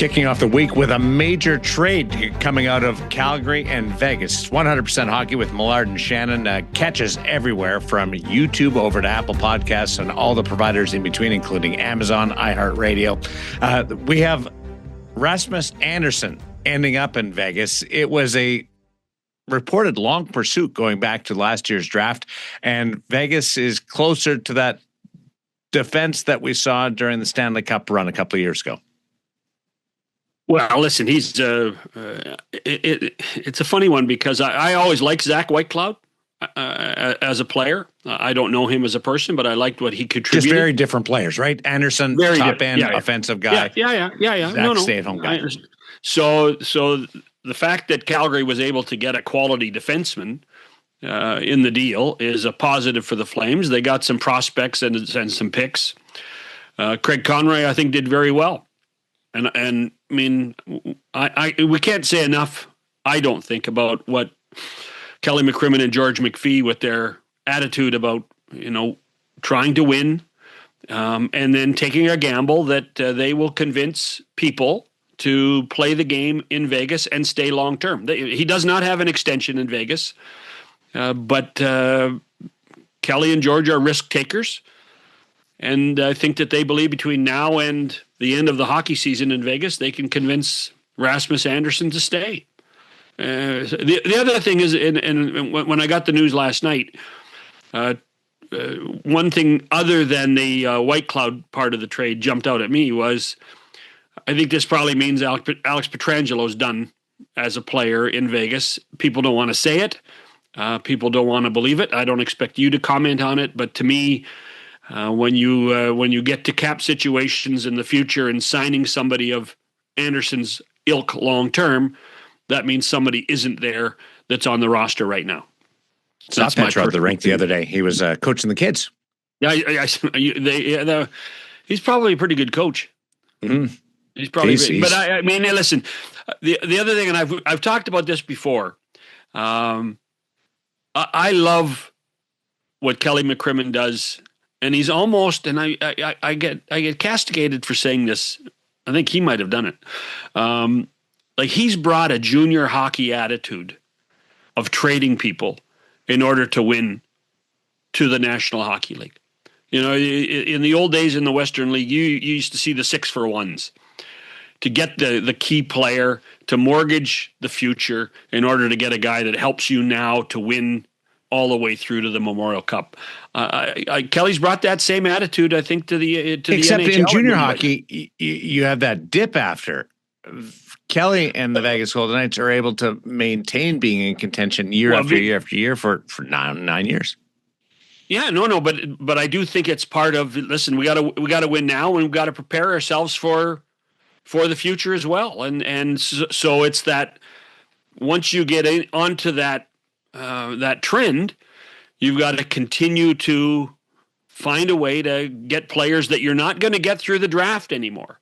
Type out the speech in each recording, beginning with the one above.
kicking off the week with a major trade coming out of Calgary and Vegas. 100% Hockey with Millard and Shannon. Catches everywhere from YouTube over to Apple Podcasts and all the providers in between, including Amazon, iHeartRadio. We have Rasmus Anderson ending up in Vegas. It was a reported long pursuit going back to last year's draft, and Vegas is closer to that defense that we saw during the Stanley Cup run a couple of years ago. Well, listen, he's it's a funny one because I always liked Zach Whitecloud as a player. I don't know him as a person, but I liked what he contributed. Just very different players, right? Anderson, very top end offensive guy. Yeah. Zach, stay-at-home guy. So the fact that Calgary was able to get a quality defenseman in the deal is a positive for the Flames. They got some prospects and some picks. Craig Conroy, I think, did very well. And I mean, we can't say enough, I don't think, about what Kelly McCrimmon and George McPhee with their attitude about, trying to win and then taking a gamble that they will convince people to play the game in Vegas and stay long term. He does not have an extension in Vegas, but Kelly and George are risk takers. And I think that they believe between now and the end of the hockey season in Vegas, they can convince Rasmus Anderson to stay. The other thing is, and when I got the news last night, one thing other than the White Cloud part of the trade jumped out at me was, I think this probably means Alex Petrangelo's done as a player in Vegas. People don't want to say it. People don't want to believe it. I don't expect you to comment on it, but to me, when you get to cap situations in the future and signing somebody of Anderson's ilk long term, that means somebody isn't there that's on the roster right now. Saw Petro at the rink the other day. He was coaching the kids. Yeah, he's probably a pretty good coach. Mm-hmm. He's probably, but I mean, listen. The other thing, and I've talked about this before. I love what Kelly McCrimmon does. And he's almost, and I get castigated for saying this. I think he might have done it. Like he's brought a junior hockey attitude of trading people in order to win to the National Hockey League. In the old days in the Western League, you used to see the 6-for-1s to get the key player, to mortgage the future in order to get a guy that helps you now to win all the way through to the Memorial Cup. Kelly's brought that same attitude, I think, to the except NHL. In junior hockey, you have that dip after. Kelly and the Vegas Golden Knights are able to maintain being in contention year after year for 9 years. Yeah, no, but I do think it's part of. Listen, we got to win now, and we've got to prepare ourselves for the future as well. And so it's that once you get onto that trend, you've got to continue to find a way to get players that you're not going to get through the draft anymore.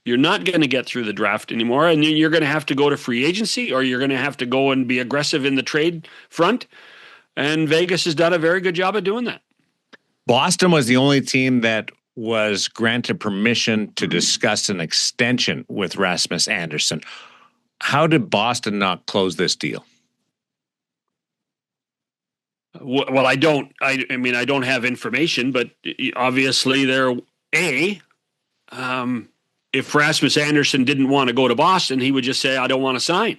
You're not going to get through the draft anymore, and you're going to have to go to free agency, or you're going to have to go and be aggressive in the trade front. And Vegas has done a very good job of doing that. Boston was the only team that was granted permission to discuss an extension with Rasmus Anderson. How did Boston not close this deal? Well, I don't have information, but obviously if Rasmus Anderson didn't want to go to Boston, he would just say, I don't want to sign.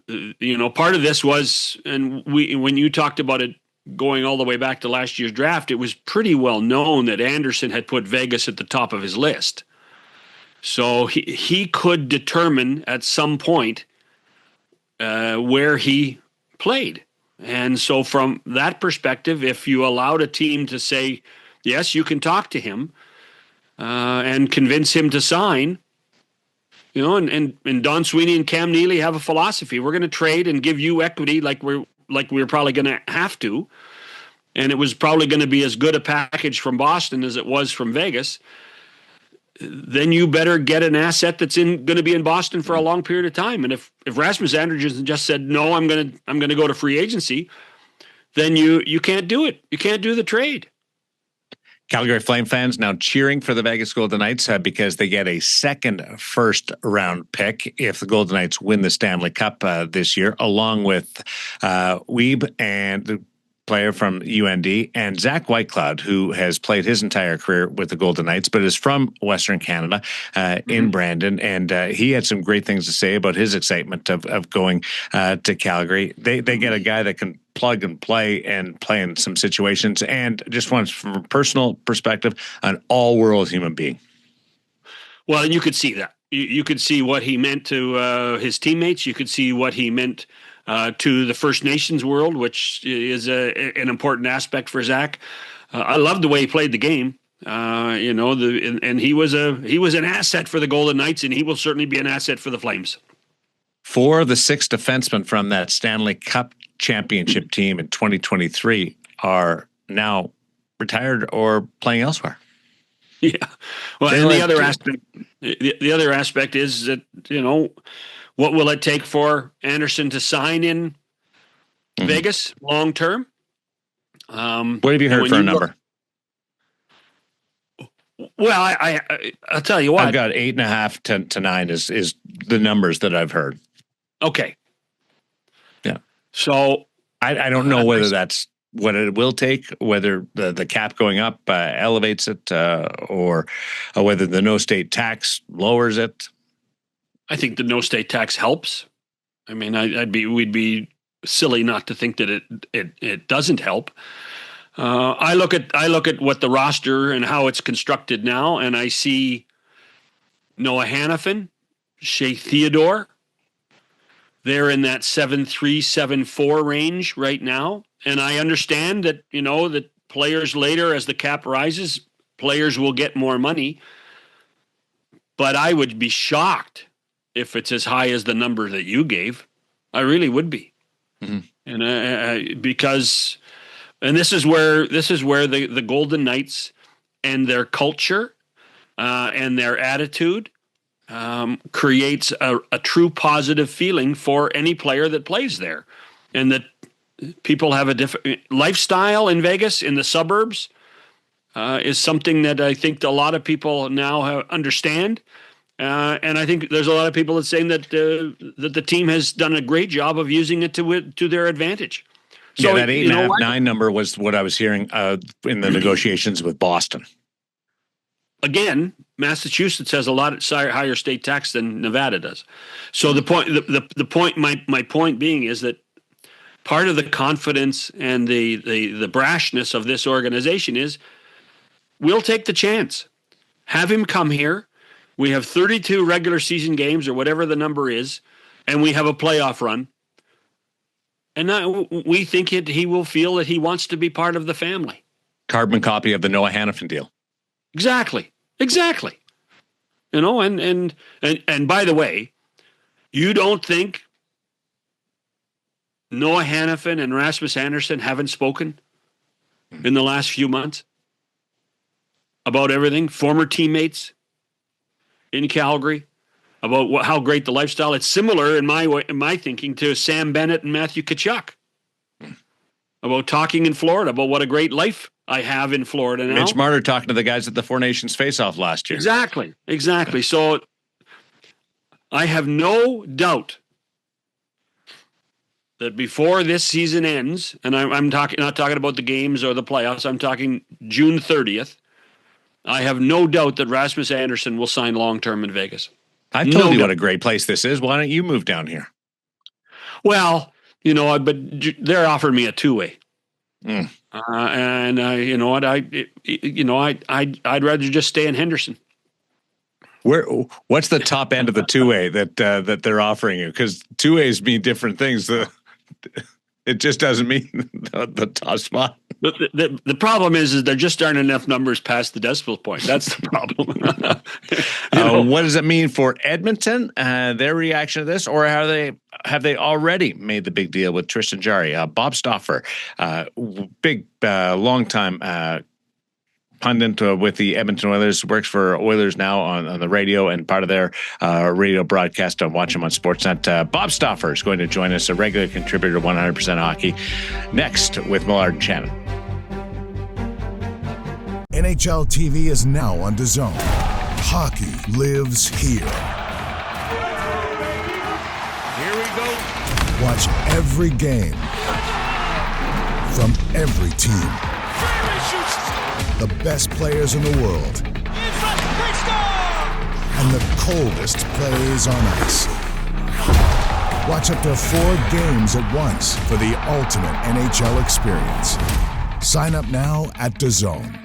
Part of this was, and when you talked about it going all the way back to last year's draft, it was pretty well known that Anderson had put Vegas at the top of his list. So he could determine at some point where he played. And so from that perspective, if you allowed a team to say, yes, you can talk to him and convince him to sign, and Don Sweeney and Cam Neely have a philosophy. We're going to trade and give you equity like we're probably going to have to. And it was probably going to be as good a package from Boston as it was from Vegas. Then you better get an asset that's going to be in Boston for a long period of time. And if Rasmus Anderson just said, no, I'm going to go to free agency, then you can't do it. You can't do the trade. Calgary Flame fans now cheering for the Vegas Golden Knights because they get a second first-round pick if the Golden Knights win the Stanley Cup this year, along with Weeb and the player from UND, and Zach Whitecloud, who has played his entire career with the Golden Knights, but is from Western Canada in Brandon. And he had some great things to say about his excitement of going to Calgary. They get a guy that can plug and play in some situations, and just wants, from a personal perspective, an all-world human being. Well, and you could see that. You could see what he meant to his teammates. You could see what he meant to the First Nations world, which is an important aspect for Zach. I loved the way he played the game. And he was an asset for the Golden Knights, and he will certainly be an asset for the Flames. 4 of the 6 defensemen from that Stanley Cup championship team in 2023 are now retired or playing elsewhere. Yeah. Well, and the other aspect is that, what will it take for Anderson to sign in Vegas long term? What have you heard for a number? Well, I'll tell you what. I've got 8.5 to 9 is the numbers that I've heard. Okay. Yeah. So I don't know whether that's what it will take, whether the cap going up elevates it, or whether the no state tax lowers it. I think the no state tax helps. I mean, we'd be silly not to think that it doesn't help. I look at what the roster and how it's constructed now, and I see Noah Hannafin, Shea Theodore. They're in that 7.3, 7.4 range right now. And I understand that, that players later, as the cap rises, players will get more money. But I would be shocked if it's as high as the number that you gave. I really would be. And because this is where the Golden Knights and their culture and their attitude creates a true positive feeling for any player that plays there, and that people have a different lifestyle in Vegas, in the suburbs, is something that I think a lot of people now understand. And I think there's a lot of people that saying that the team has done a great job of using it to their advantage. So that 8.5, 9 number was what I was hearing in the negotiations with Boston. Again, Massachusetts has a lot higher state tax than Nevada does. So the point, my point being is that part of the confidence and the brashness of this organization is we'll take the chance. Have him come here. We have 32 regular season games or whatever the number is, and we have a playoff run. And now we think he will feel that he wants to be part of the family. Carbon copy of the Noah Hannafin deal. Exactly. And by the way, you don't think Noah Hannafin and Rasmus Anderson haven't spoken in the last few months about everything? Former teammates in Calgary, about how great the lifestyle. It's similar in my thinking to Sam Bennett and Matthew Tkachuk about talking in Florida about what a great life I have in Florida now. Mitch Marner talking to the guys at the Four Nations face-off last year. Exactly. So I have no doubt that before this season ends, and I'm not talking about the games or the playoffs, I'm talking June 30th, I have no doubt that Rasmus Anderson will sign long-term in Vegas. I've told you what a great place this is. Why don't you move down here? Well, but they're offering me a two-way. And you know what? I'd rather just stay in Henderson. What's the top end of the two-way that they're offering you? Because two-ways mean different things. It just doesn't mean the top spot. The problem is there just aren't enough numbers past the decimal point. That's the problem. What does it mean for Edmonton? Their reaction to this, or have they already made the big deal with Tristan Jarry? Bob Stauffer, big longtime pundit with the Edmonton Oilers, works for Oilers now on the radio and part of their radio broadcast on Watch 'Em on Sportsnet. Bob Stauffer is going to join us, a regular contributor to 100% Hockey, next with Millard and Shannon. NHL TV is now on DAZN. Hockey lives here. Here we go. Watch every game from every team. The best players in the world. And the coldest plays on ice. Watch up to 4 games at once for the ultimate NHL experience. Sign up now at DAZN.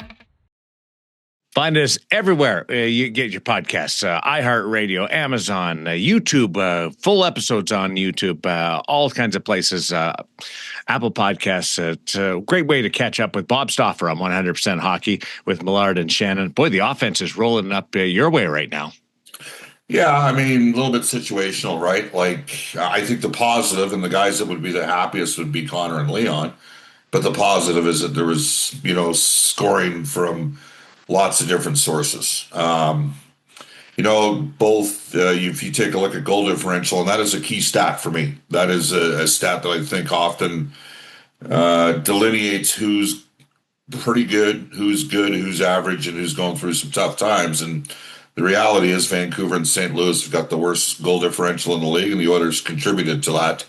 Find us everywhere you get your podcasts, iHeartRadio, Amazon, YouTube, full episodes on YouTube, all kinds of places, Apple Podcasts. It's a great way to catch up with Bob Stauffer on 100% Hockey with Millard and Shannon. Boy, the offense is rolling up your way right now. Yeah, I mean, a little bit situational, right? Like, I think the positive and the guys that would be the happiest would be Connor and Leon. But the positive is that there was, scoring from lots of different sources. Both, if you take a look at goal differential, and that is a key stat for me. That is a stat that I think often delineates who's pretty good, who's average, and who's going through some tough times. And the reality is Vancouver and St. Louis have got the worst goal differential in the league, and the Oilers contributed to that,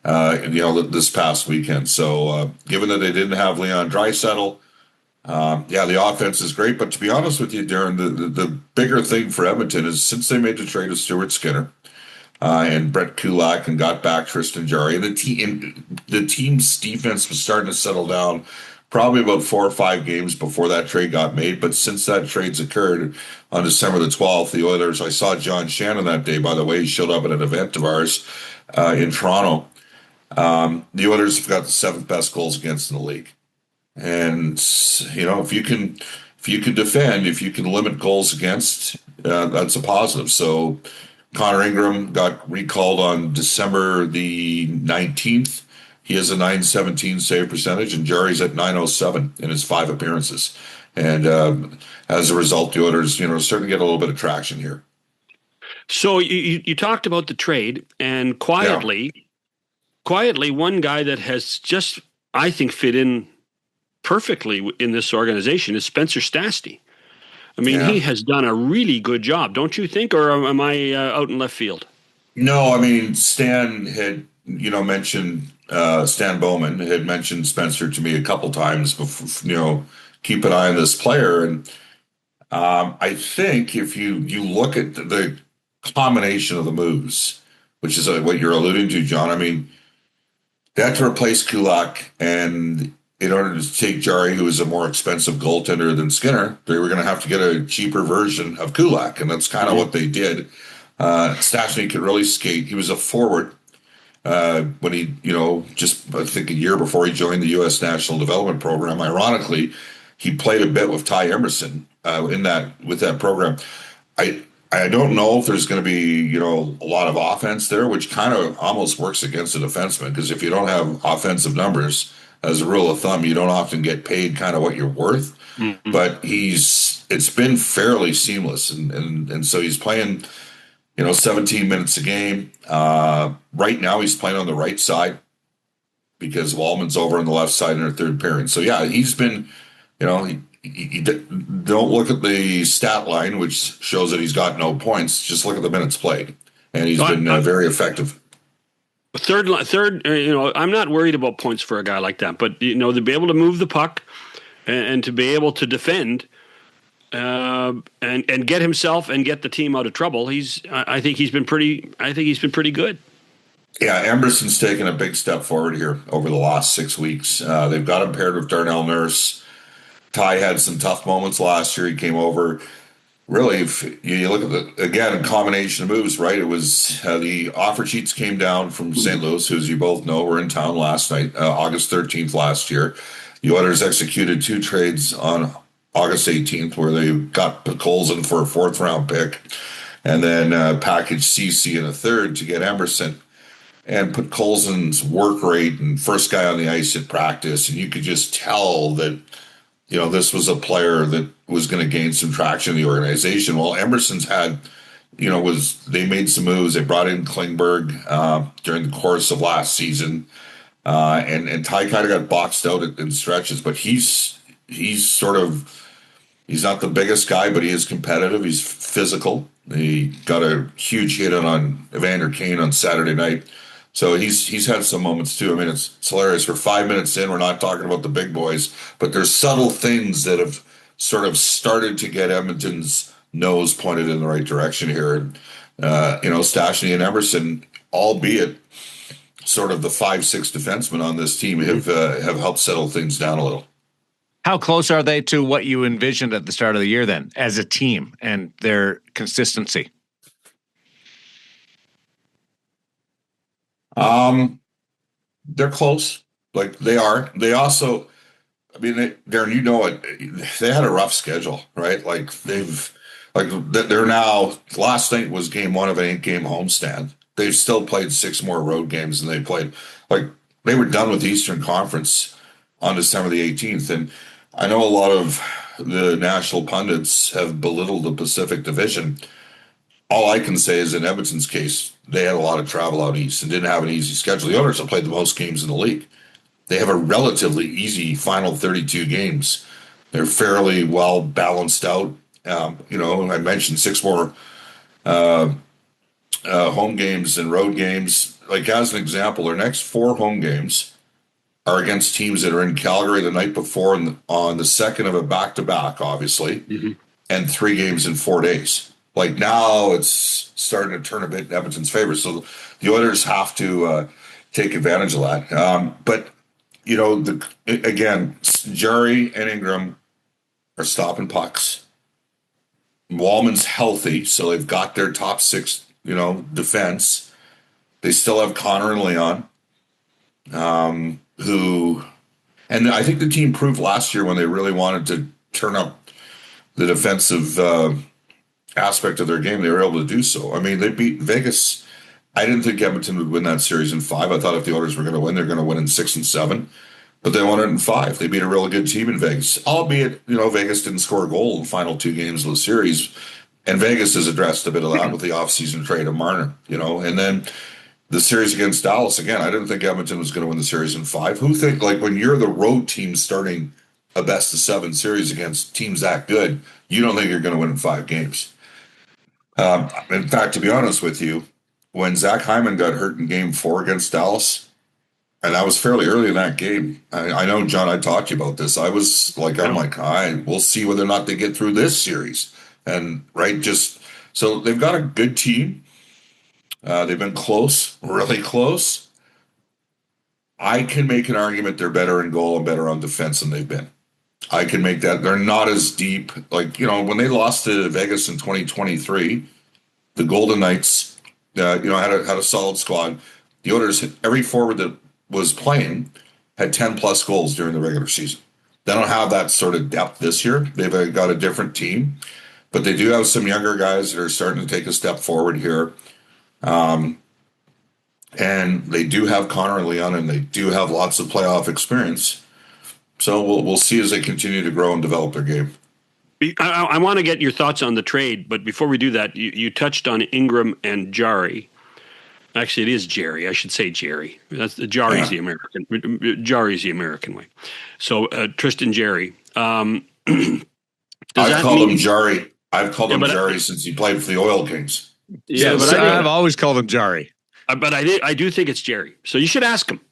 this past weekend. So given that they didn't have Leon Draisaitl, the offense is great. But to be honest with you, Daren, the bigger thing for Edmonton is since they made the trade of Stuart Skinner and Brett Kulak and got back Tristan Jarry, and the team's defense was starting to settle down probably about 4 or 5 games before that trade got made. But since that trade's occurred on December the 12th, the Oilers, I saw John Shannon that day, by the way. He showed up at an event of ours in Toronto. The Oilers have got the 7th best goals against in the league. And, if you can defend, if you can limit goals against, that's a positive. So Connor Ingram got recalled on December the 19th. He has a .917 save percentage, and Jarry's at .907 in his 5 appearances. And as a result, the Oilers, starting to get a little bit of traction here. So you talked about the trade, and quietly, one guy that has just, I think, fit in perfectly in this organization is Spencer Stastny. I mean, he has done a really good job, don't you think? Or am I out in left field? No, I mean, Stan had, mentioned, Stan Bowman had mentioned Spencer to me a couple times before, keep an eye on this player. And I think if you look at the combination of the moves, which is what you're alluding to, John, I mean, they had to replace Kulak, and in order to take Jarry, who is a more expensive goaltender than Skinner, they were going to have to get a cheaper version of Kulak, and that's kind of what they did. Stastny could really skate. He was a forward when he, just I think a year before he joined the U.S. National Development Program. Ironically, he played a bit with Ty Emerson with that program. I don't know if there's going to be, a lot of offense there, which kind of almost works against a defenseman, because if you don't have offensive numbers, as a rule of thumb, you don't often get paid kind of what you're worth. Mm-hmm. But it's been fairly seamless. And so he's playing, 17 minutes a game. Right now he's playing on the right side because Wallman's over on the left side in her third pairing. So, yeah, he's been, you don't look at the stat line, which shows that he's got no points. Just look at the minutes played. And he's been very effective. Third, I'm not worried about points for a guy like that, but to be able to move the puck and to be able to defend and get himself and get the team out of trouble, I think he's been pretty good. Yeah, Anderson's taken a big step forward here over the last 6 weeks. They've got him paired with Darnell Nurse. Ty had some tough moments last year. He came over. Really, if you look at a combination of moves, right? It was the offer sheets came down from St. Louis, who, as you both know, were in town last night, August 13th last year. The Oilers executed 2 trades on August 18th, where they got Colson for a 4th-round pick, and then packaged CC in a 3rd to get Emerson, and put Colson's work rate and first guy on the ice at practice, and you could just tell that this was a player that was going to gain some traction in the organization. Well, Emerson's had, they made some moves. They brought in Klingberg during the course of last season, and Ty kind of got boxed out in stretches. But he's sort of He's not the biggest guy, but he is competitive. He's physical. He got a huge hit on Evander Kane on Saturday night. So he's had some moments too. I mean, it's hilarious. For 5 minutes in, we're not talking about the big boys, but there's subtle things that have sort of started to get Edmonton's nose pointed in the right direction here. And, Stastny and Emerson, albeit sort of the 5-6 defensemen on this team, have helped settle things down a little. How close are they to what you envisioned at the start of the year then as a team and their consistency? They're close. Like they are. They also, I mean, Daren, you know it. They had a rough schedule, right? Like they're now. Last night was game 1 of an 8-game homestand. They've still played 6 more road games than they played. Like they were done with the Eastern Conference on December the 18th, and I know a lot of the national pundits have belittled the Pacific Division. All I can say is in Edmonton's case, they had a lot of travel out east and didn't have an easy schedule. The Oilers have played the most games in the league. They have a relatively easy final 32 games. They're fairly well balanced out. I mentioned 6 more home games and road games. Like as an example, their next 4 home games are against teams that are in Calgary the night before and on the second of a back-to-back, obviously, and 3 games in 4 days. Like now it's starting to turn a bit in Edmonton's favor. So the Oilers have to take advantage of that. But, again, Jarry and Ingram are stopping pucks. Wallman's healthy, so they've got their top 6, defense. They still have Connor and Leon, and I think the team proved last year when they really wanted to turn up the defensive aspect of their game, they were able to do so. I mean, they beat Vegas. I didn't think Edmonton would win that series in 5. I thought if the Oilers were going to win, they're going to win in 6 and 7. But they won it in 5. They beat a really good team in Vegas, albeit, Vegas didn't score a goal in the final 2 games of the series. And Vegas has addressed a bit of that with the offseason trade of Marner, And then the series against Dallas, again, I didn't think Edmonton was going to win the series in 5. Who think, like, when you're the road team starting a best-of-7 series against teams that good, you don't think you're going to win in 5 games. In fact, to be honest with you, when Zach Hyman got hurt in Game 4 against Dallas, and that was fairly early in that game, I know, John, I talked to you about this. I was like, all right, we'll see whether or not they get through this series. And, so they've got a good team. They've been close, really close. I can make an argument they're better in goal and better on defense than they've been. I can make that. They're not as deep. Like, when they lost to Vegas in 2023, the Golden Knights, had a solid squad. The Oilers, every forward that was playing had 10-plus goals during the regular season. They don't have that sort of depth this year. They've got a different team. But they do have some younger guys that are starting to take a step forward here. And they do have Connor and Leon, and they do have lots of playoff experience. So we'll see as they continue to grow and develop their game. I want to get your thoughts on the trade, but before we do that, you touched on Ingram and Jarry. Actually, it is Jerry. I should say Jerry. Jarry's the American. Jarry's the American way. So Tristan Jarry. I've called him Jarry. I've called him Jarry since he played for the Oil Kings. Yeah, but I've always called him Jarry. But I do think it's Jerry. So you should ask him.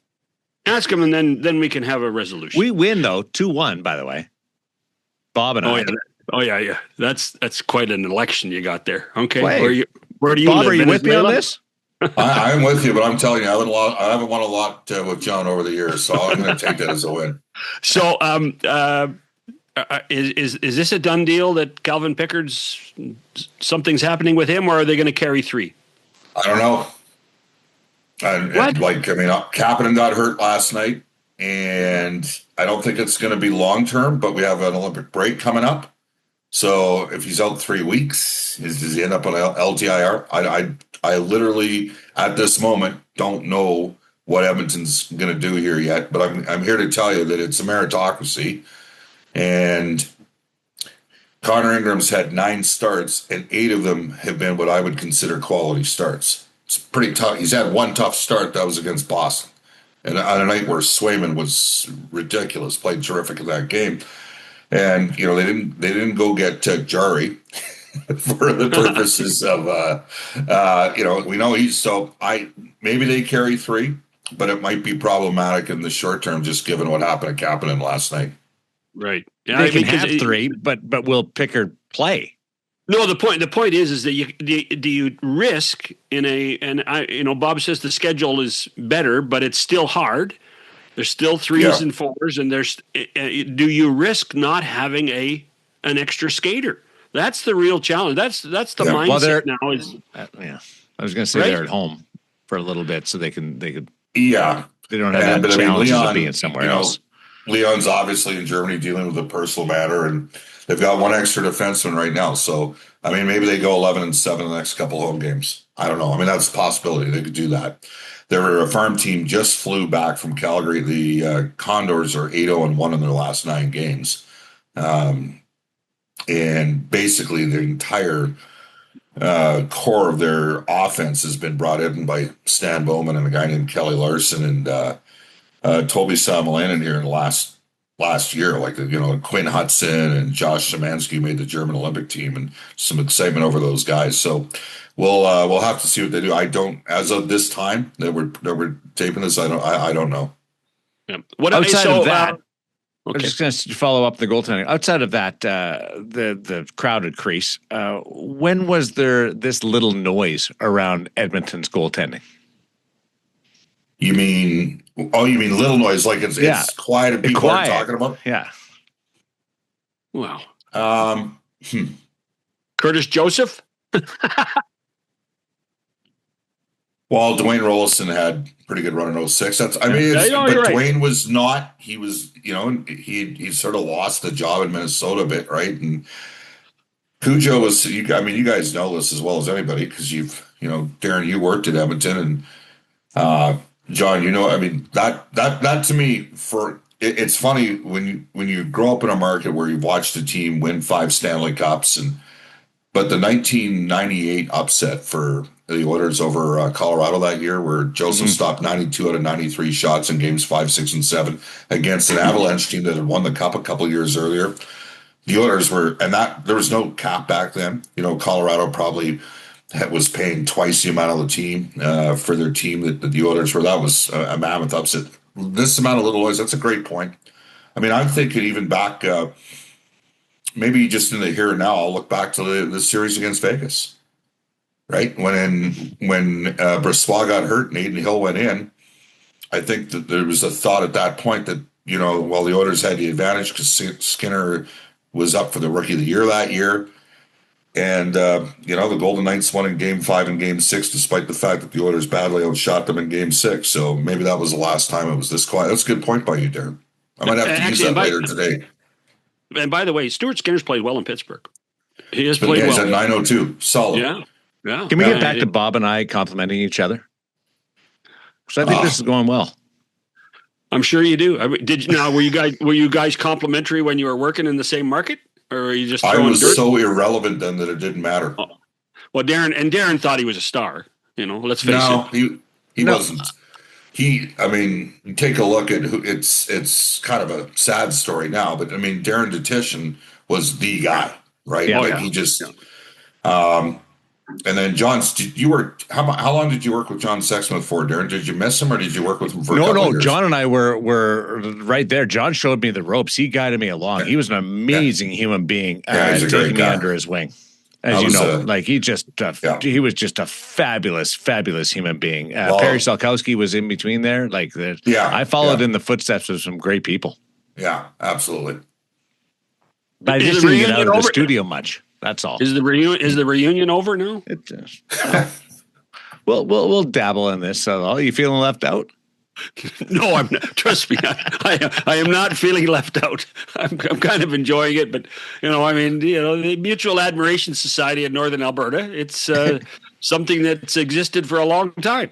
Ask him, and then we can have a resolution. We win, though, 2-1, by the way. Bob and I. Yeah. That's quite an election you got there. Okay. Wait. Where do you Bob, live? are you with me on this? I'm with you, but I'm telling you, I haven't won a lot with John over the years, so I'm going to take that as a win. So, is this a done deal that Calvin Pickard's something's happening with him, or are they going to carry 3? I don't know. Kapanen got hurt last night, and I don't think it's going to be long term. But we have an Olympic break coming up, so if he's out 3 weeks, does he end up on LTIR? I literally at this moment don't know what Edmonton's going to do here yet. But I'm here to tell you that it's a meritocracy, and Connor Ingram's had 9 starts, and 8 of them have been what I would consider quality starts. It's pretty tough. He's had 1 tough start. That was against Boston. And on a night where Swayman was ridiculous, played terrific in that game. And you know they didn't go get Jari for the purposes of you know, we know maybe they carry 3, but it might be problematic in the short term just given what happened at Kapanen last night. Right. Yeah, they can have 3, but will Pickard play? No, the point is that do you risk Bob says the schedule is better, but it's still hard. There's still 3s and 4s, and do you risk not having an extra skater? That's the real challenge. That's the mindset now. Is I was going to say they're at home for a little bit, so they could. Yeah, they don't have the challenges of being somewhere else. Leon's obviously in Germany dealing with a personal matter, and they've got 1 extra defenseman right now. So, I mean, maybe they go 11-7 the next couple home games. I don't know. I mean, that's a possibility. They could do that. Their farm team just flew back from Calgary. The Condors are 8-0-1 in their last 9 games. And basically the entire core of their offense has been brought in by Stan Bowman and a guy named Kelly Larson and Toby Samalainen here in the last year. Like, you know, Quinn Hudson and Josh Szymanski made the German Olympic team, and some excitement over those guys. So we'll have to see what they do. I don't, as of this time that we're taping this, I don't know. Yeah. Outside of that, okay. I'm just going to follow up the goaltending. Outside of that, the crowded crease. When was there this little noise around Edmonton's goaltending? You mean little noise? Like it's quiet and people are talking about? Yeah. Wow. Curtis Joseph. Well, Dwayne Rollison had pretty good run in 06. Dwayne was not. He was, you know, he sort of lost the job in Minnesota a bit, right? And Cujo was. You guys know this as well as anybody because Daren, you worked at Edmonton, and John, you know, I mean that to me it's funny when you grow up in a market where you've watched a team win 5 Stanley Cups but the 1998 upset for the Oilers over Colorado that year, where Joseph stopped 92 out of 93 shots in games 5, 6, and 7 against an Avalanche team that had won the Cup a couple of years earlier. The Oilers there was no cap back then. You know, Colorado probably was paying twice the amount of the team for their team that the Oilers were. That was a mammoth upset. This amount of little noise, that's a great point. I mean, I'm thinking even back, maybe just in the here and now, I'll look back to the series against Vegas, right? When Brossoit got hurt and Aiden Hill went in, I think that there was a thought at that point that, you know, while the Oilers had the advantage because Skinner was up for the Rookie of the Year that year, and, the Golden Knights won in Game 5 and Game 6, despite the fact that the Oilers badly outshot them in Game 6. So maybe that was the last time it was this quiet. That's a good point by you, Daren. I might have to use that later today. And by the way, Stuart Skinner's played well in Pittsburgh. He has played well. He's at 902. Solid. Yeah. Can we get back to Bob and I complimenting each other? Because I think this is going well. I'm sure you do. Were you guys complimentary when you were working in the same market? Or are you just throwing I was dirt? so irrelevant then that it didn't matter. Oh. Well, Daren thought he was a star. You know, let's face it. He wasn't. You take a look at who. It's kind of a sad story now, but I mean, Daren Detition was the guy, right? Yeah. He just. And then John, how long did you work with John Sexsmith for, Daren? Did you miss him or did you work with him for a couple of years? John and I were right there. John showed me the ropes. He guided me along. Yeah. He was an amazing human being, taking me under his wing. As you know, he was just a fabulous, fabulous human being. Perry Salkowski was in between there. I followed in the footsteps of some great people. Yeah, absolutely. But I just didn't get out of the studio much. That's all. Is the reunion over now? We'll dabble in this. Are you feeling left out? No, I'm not. Trust me, I am not feeling left out. I'm kind of enjoying it, but the Mutual Admiration Society in Northern Alberta, it's something that's existed for a long time.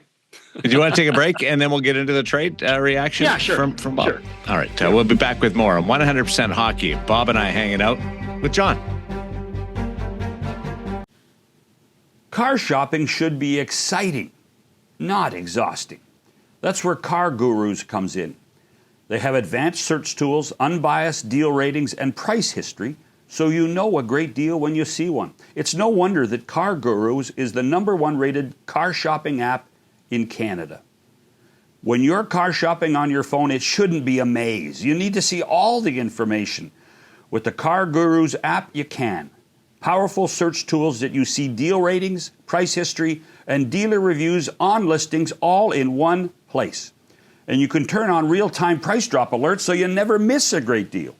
Do you want to take a break and then we'll get into the trade reaction? Yeah, sure. From Bob. Sure. All right, we'll be back with more on 100% Hockey. Bob and I hanging out with John. Car shopping should be exciting, not exhausting. That's where Car Gurus comes in. They have advanced search tools, unbiased deal ratings, and price history, so you know a great deal when you see one. It's no wonder that Car Gurus is the #1 rated car shopping app in Canada. When you're car shopping on your phone, it shouldn't be a maze. You need to see all the information. With the Car Gurus app, you can. Powerful search tools that you see deal ratings, price history, and dealer reviews on listings all in one place. And you can turn on real-time price drop alerts so you never miss a great deal.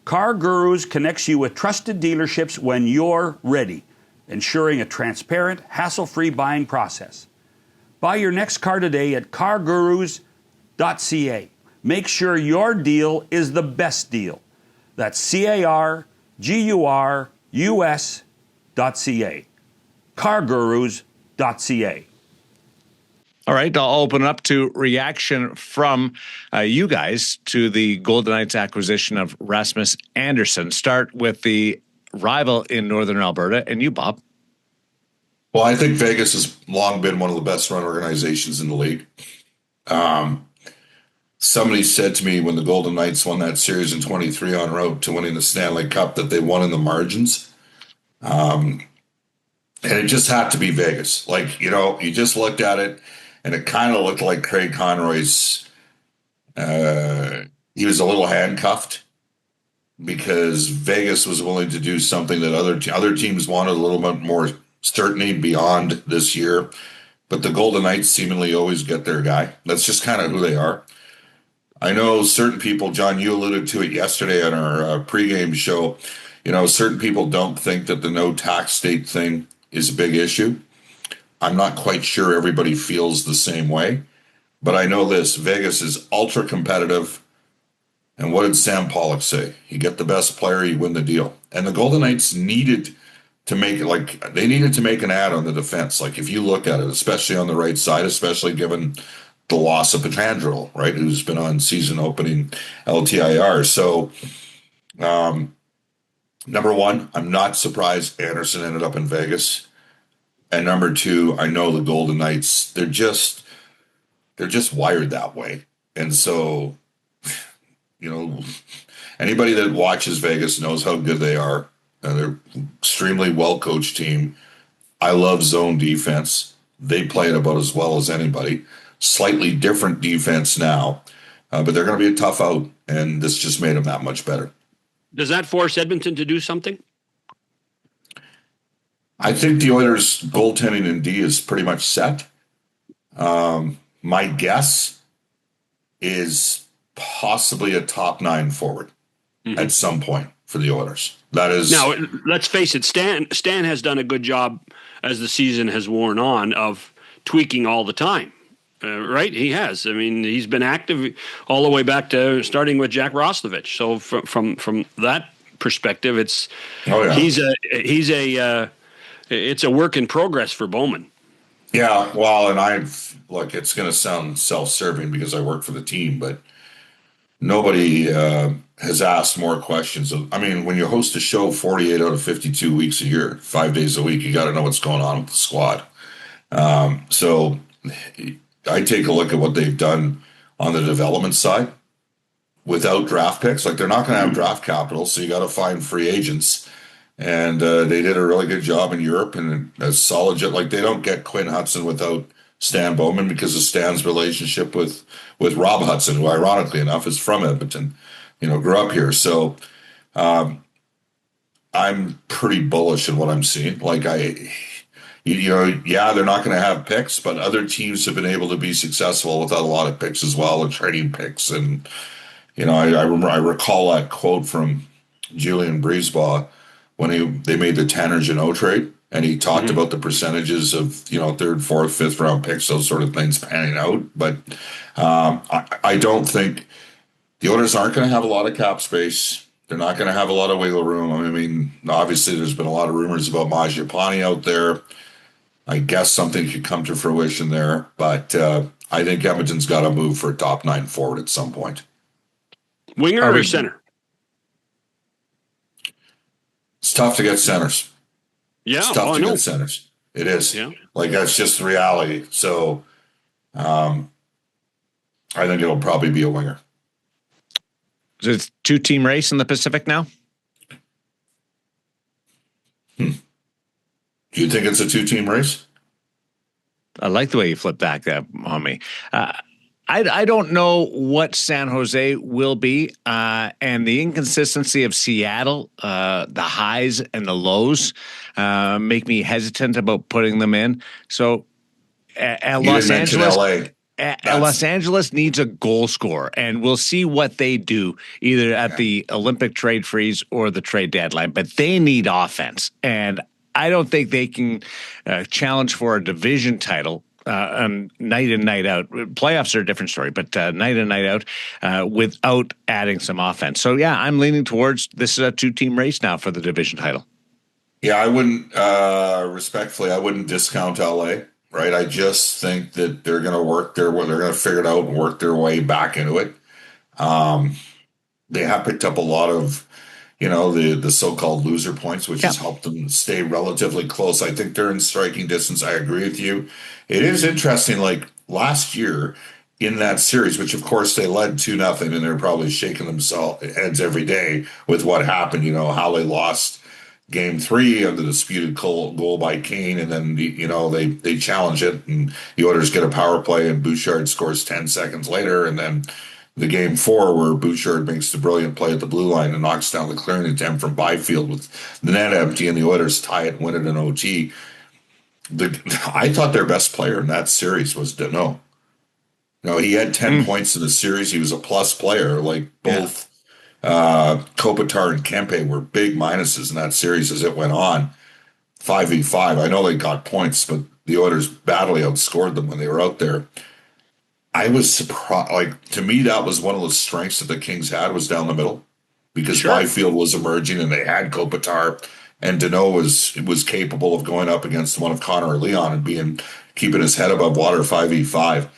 Car Gurus connects you with trusted dealerships when you're ready, ensuring a transparent, hassle-free buying process. Buy your next car today at cargurus.ca. Make sure your deal is the best deal. That's cargurus.ca. cargurus.ca. All right, I'll open up to reaction from you guys to the Golden Knights acquisition of Rasmus Anderson. Start with the rival in Northern Alberta, and you, Bob. Well, I think Vegas has long been one of the best run organizations in the league. Somebody said to me when the Golden Knights won that series in 23 en route to winning the Stanley Cup that they won in the margins. And it just had to be Vegas. Like, you know, you just looked at it and it kind of looked like Craig Conroy's, he was a little handcuffed because Vegas was willing to do something that other teams wanted, a little bit more certainty beyond this year. But the Golden Knights seemingly always get their guy. That's just kind of who they are. I know certain people, John, you alluded to it yesterday on our pregame show, you know, certain people don't think that the no tax state thing is a big issue. I'm not quite sure everybody feels the same way, but I know this, Vegas is ultra competitive. And what did Sam Pollock say? You get the best player, you win the deal. And the Golden Knights needed to make it, like, they needed to make an ad on the defense. Like, if you look at it, especially on the right side, especially given the loss of Petrangelo, right, who's been on season opening LTIR. So, number one, I'm not surprised Anderson ended up in Vegas. And number two, I know the Golden Knights, they're just wired that way. And so, you know, anybody that watches Vegas knows how good they are. They're extremely well-coached team. I love zone defense. They play it about as well as anybody. Slightly different defense now, but they're going to be a tough out, and this just made them that much better. Does that force Edmonton to do something? I think the Oilers' goaltending in D is pretty much set. My guess is possibly a top 9 forward at some point for the Oilers. That is, now, let's face it, Stan has done a good job as the season has worn on of tweaking all the time. Right? He has. I mean, he's been active all the way back to starting with Jack Roslovich. So from that perspective, it's it's a work in progress for Bowman. Yeah, well, and look, it's going to sound self-serving because I work for the team, but nobody has asked more questions. I mean, when you host a show 48 out of 52 weeks a year, 5 days a week, you got to know what's going on with the squad. So I take a look at what they've done on the development side without draft picks. Like, they're not going to have draft capital, so you got to find free agents. And they did a really good job in Europe, and a solid job. Like, they don't get Quinn Hudson without Stan Bowman because of Stan's relationship with Rob Hudson, who ironically enough is from Edmonton, you know, grew up here. So I'm pretty bullish in what I'm seeing. Like, they're not going to have picks, but other teams have been able to be successful without a lot of picks as well, and trading picks. And, you know, I recall that quote from Julian Brisebois when they made the Tanner Jeannot trade, and he talked about the percentages of, you know, 3rd, 4th, 5th round picks, those sort of things panning out. But I don't think the Oilers aren't going to have a lot of cap space. They're not going to have a lot of wiggle room. I mean, obviously there's been a lot of rumors about Mangiapane out there. I guess something could come to fruition there, but I think Edmonton's got to move for a top 9 forward at some point. Winger or center? It's tough to get centers. Yeah, it's tough to get centers. It is. Yeah. Like, that's just the reality. So I think it'll probably be a winger. So it's 2-team race in the Pacific now? Do you think it's a 2-team race? I like the way you flip back on me. I don't know what San Jose will be, and the inconsistency of Seattle, the highs and the lows, make me hesitant about putting them in. So Los Angeles needs a goal scorer, and we'll see what they do either at the Olympic trade freeze or the trade deadline. But they need offense, and I don't think they can challenge for a division title night in, night out. Playoffs are a different story, but night in, night out without adding some offense. So, yeah, I'm leaning towards this is a 2-team race now for the division title. Yeah, I wouldn't, respectfully, I wouldn't discount LA, right? I just think that they're going to they're going to figure it out and work their way back into it. They have picked up a lot of, the so-called loser points, which has helped them stay relatively close. I think they're in striking distance. I agree with you. It is interesting, like last year in that series, which of course they led 2-0, and they're probably shaking themselves heads every day with what happened, how they lost Game 3 of the disputed goal by Kane, and then they challenge it, and the Oilers get a power play, and Bouchard scores 10 seconds later, and then the Game 4 where Bouchard makes the brilliant play at the blue line and knocks down the clearing attempt from Byfield with the net empty, and the Oilers tie it and win it in OT. I thought their best player in that series was Danault. He had 10 points in the series. He was a plus player. Like both Kopitar and Kempe were big minuses in that series as it went on. 5v5. I know they got points, but the Oilers badly outscored them when they were out there. I was surprised. To me, that was one of the strengths that the Kings had was down the middle, because Byfield was emerging and they had Kopitar, and Danault was capable of going up against one of Connor or Leon and keeping his head above water 5v5.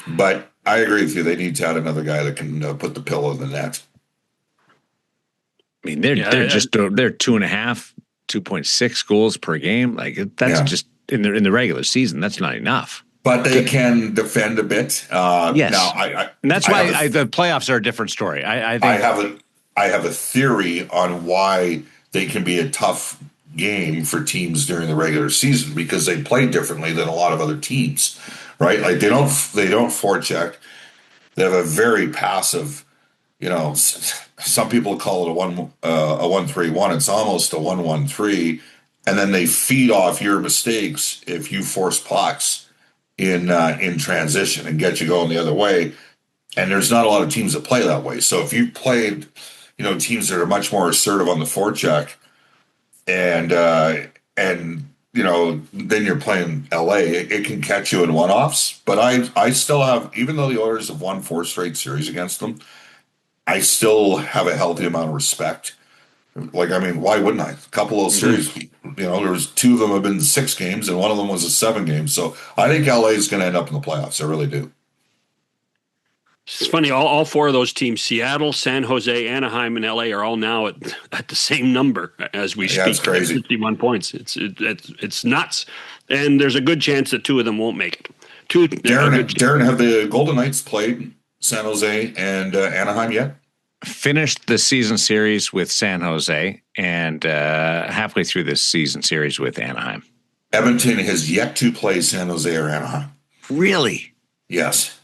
But I agree with you. They need to add another guy that can put the pillow in the net. I mean, they're 2.5, 2.6 goals per game. Like that's just in the regular season. That's not enough. But they can defend a bit. Yes, now and that's why the playoffs are a different story. I have a theory on why they can be a tough game for teams during the regular season, because they play differently than a lot of other teams, right? Like they don't forecheck. They have a very passive, some people call it a 1-3-1. It's almost a 1-1-3, and then they feed off your mistakes if you force pucks in transition and get you going the other way. And there's not a lot of teams that play that way. So if you played, teams that are much more assertive on the forecheck, and then you're playing LA, it can catch you in one-offs. But I still have, even though the Oilers have won 4 straight series against them, I still have a healthy amount of respect. Like, I mean, why wouldn't I? A couple of those series, there was 2 of them have been 6 games, and one of them was a 7 game. So I think LA is going to end up in the playoffs. I really do. It's funny. All 4 of those teams, Seattle, San Jose, Anaheim, and LA, are all now at the same number as we speak. Yeah, it's crazy. 51 points. It's nuts. And there's a good chance that 2 of them won't make it. Daren, have the Golden Knights played San Jose and Anaheim yet? Finished the season series with San Jose and halfway through this season series with Anaheim. Edmonton has yet to play San Jose or Anaheim. Really? Yes.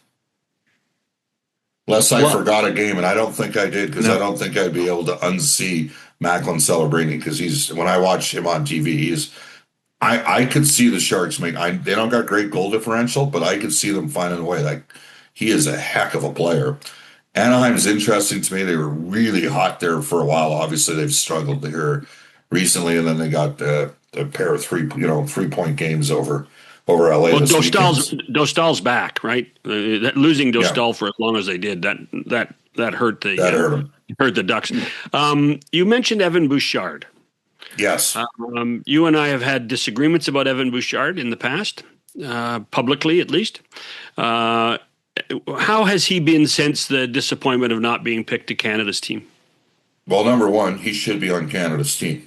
Unless I forgot a game, and I don't think I did, because I don't think I'd be able to unsee Macklin Celebrini, because when I watch him on TV, I could see the Sharks they don't got great goal differential, but I could see them finding a way. Like, he is a heck of a player. Anaheim is interesting to me. They were really hot there for a while. Obviously, they've struggled here recently, and then they got a pair of 3-point games over LA. Well, Dostal's back, right? Losing Dostal for as long as they did, that hurt the Ducks. You mentioned Evan Bouchard. Yes. You and I have had disagreements about Evan Bouchard in the past, publicly at least. How has he been since the disappointment of not being picked to Canada's team? Well, number one, he should be on Canada's team.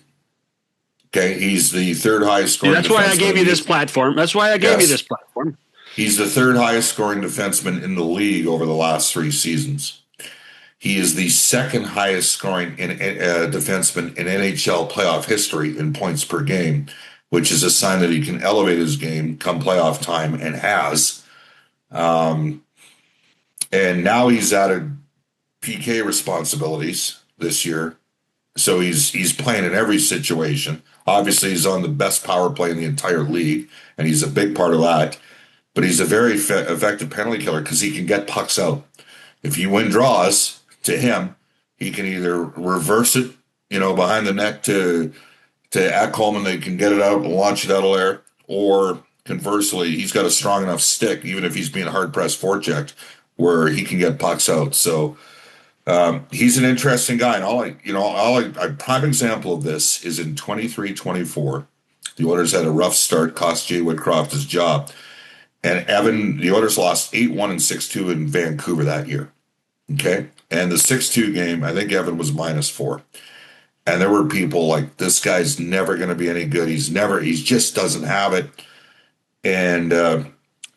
Okay, he's the 3rd highest scoring. That's why I gave you this platform. He's the 3rd highest scoring defenseman in the league over the last 3 seasons. He is the second highest scoring defenseman in NHL playoff history in points per game, which is a sign that he can elevate his game come playoff time, and has. And now he's added PK responsibilities this year. So he's playing in every situation. Obviously, he's on the best power play in the entire league, and he's a big part of that. But he's a very effective penalty killer because he can get pucks out. If you win draws to him, he can either reverse it, behind the net to Ekholm, and they can get it out and launch it out of there. Or conversely, he's got a strong enough stick, even if he's being hard-pressed forechecked, where he can get pucks out. So he's an interesting guy. And a prime example of this is in 23-24. The Oilers had a rough start, cost Jay Woodcroft his job. And the Oilers lost 8-1 and 6-2 in Vancouver that year. Okay? And the 6-2 game, I think Evan was -4. And there were people like, this guy's never going to be any good. He just doesn't have it. And I